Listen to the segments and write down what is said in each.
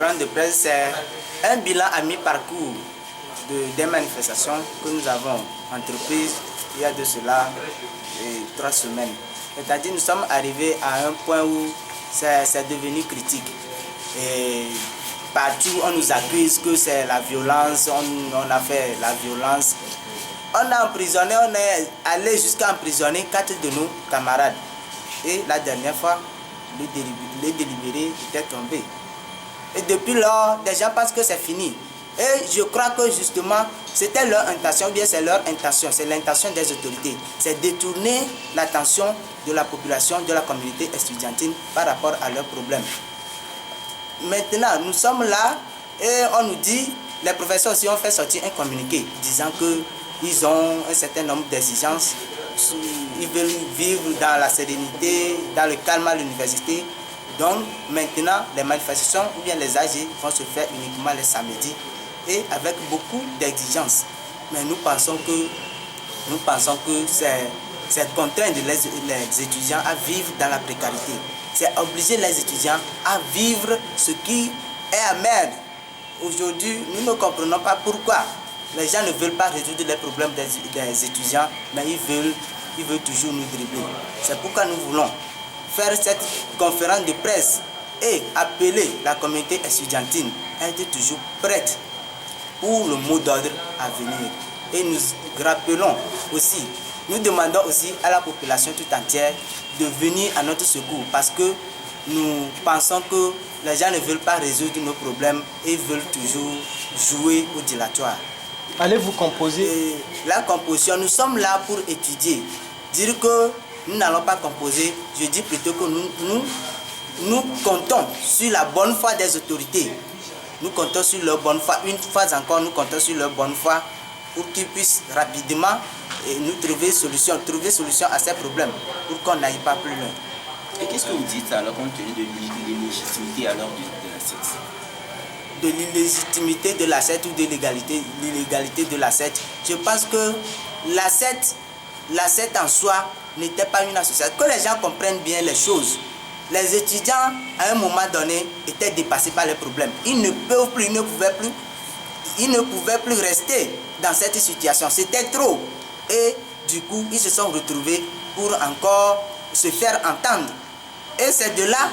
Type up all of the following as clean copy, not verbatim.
De presse, c'est un bilan à mi-parcours des manifestations que nous avons entreprises il y a de cela 3 semaines. C'est-à-dire nous sommes arrivés à un point où c'est devenu critique. Et partout on nous accuse que c'est la violence, on a fait la violence. On a emprisonné, on est allé jusqu'à emprisonner 4 de nos camarades. Et la dernière fois, le délibéré était tombé. Et depuis lors, les gens pensent que c'est fini. Et je crois que justement, c'était leur intention, bien c'est leur intention, c'est l'intention des autorités. C'est détourner l'attention de la population, de la communauté estudiantine par rapport à leurs problèmes. Maintenant, nous sommes là et on nous dit, les professeurs aussi ont fait sortir un communiqué disant qu'ils ont un certain nombre d'exigences. Ils veulent vivre dans la sérénité, dans le calme à l'université. Donc maintenant, les manifestations ou bien les AG vont se faire uniquement les samedis et avec beaucoup d'exigences. Mais nous pensons que c'est contraindre les étudiants à vivre dans la précarité. C'est obliger les étudiants à vivre ce qui est amer. Aujourd'hui, nous ne comprenons pas pourquoi les gens ne veulent pas résoudre les problèmes des étudiants, mais ils veulent toujours nous dribbler. C'est pourquoi nous voulons faire cette conférence de presse et appeler la communauté estudiantine à être toujours prête pour le mot d'ordre à venir. Et nous rappelons aussi, nous demandons aussi à la population tout entière de venir à notre secours parce que nous pensons que les gens ne veulent pas résoudre nos problèmes et veulent toujours jouer au dilatoire. Allez-vous composer? La composition, nous sommes là pour étudier. Dire que nous n'allons pas composer, je dis plutôt que nous comptons sur la bonne foi des autorités. Nous comptons sur leur bonne foi. Une fois encore, nous comptons sur leur bonne foi pour qu'ils puissent rapidement nous trouver solution à ces problèmes, pour qu'on n'aille pas plus loin. Et qu'est-ce que vous dites alors compte tenu de l'illégitimité alors de la SET? De l'illégitimité de la SET ou de l'illégalité de la SET. Je pense que la SET en soi n'était pas une association. Que les gens comprennent bien les choses. Les étudiants, à un moment donné, étaient dépassés par les problèmes. Ils ne peuvent plus, ils ne pouvaient plus rester dans cette situation. C'était trop. Et du coup, ils se sont retrouvés pour encore se faire entendre. Et c'est de là,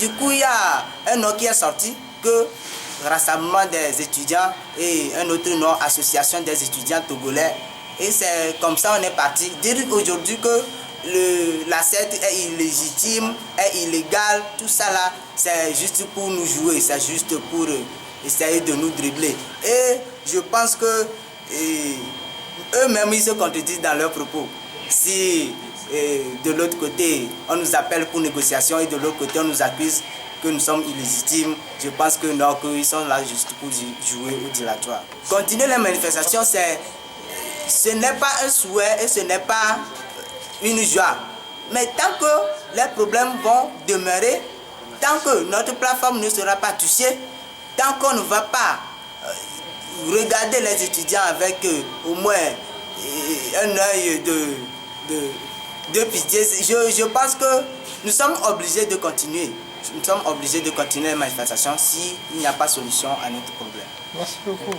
du coup, il y a un nom qui est sorti, que Rassemblement des étudiants et un autre nom, Association des étudiants togolais. Et c'est comme ça on est parti. Dire aujourd'hui que la SET est illégitime, est illégale, tout ça là, c'est juste pour nous jouer, c'est juste pour essayer de nous dribbler. Et je pense que eux-mêmes ils se contredisent dans leurs propos. Si de l'autre côté on nous appelle pour négociation et de l'autre côté on nous accuse que nous sommes illégitimes, je pense que non, qu'ils sont là juste pour jouer au dilatoire. Continuer les manifestations, ce n'est pas un souhait et ce n'est pas une joie. Mais tant que les problèmes vont demeurer, tant que notre plateforme ne sera pas touchée, tant qu'on ne va pas regarder les étudiants avec au moins un œil de pitié, je pense que nous sommes obligés de continuer. Nous sommes obligés de continuer les manifestations s'il n'y a pas de solution à notre problème. Merci beaucoup.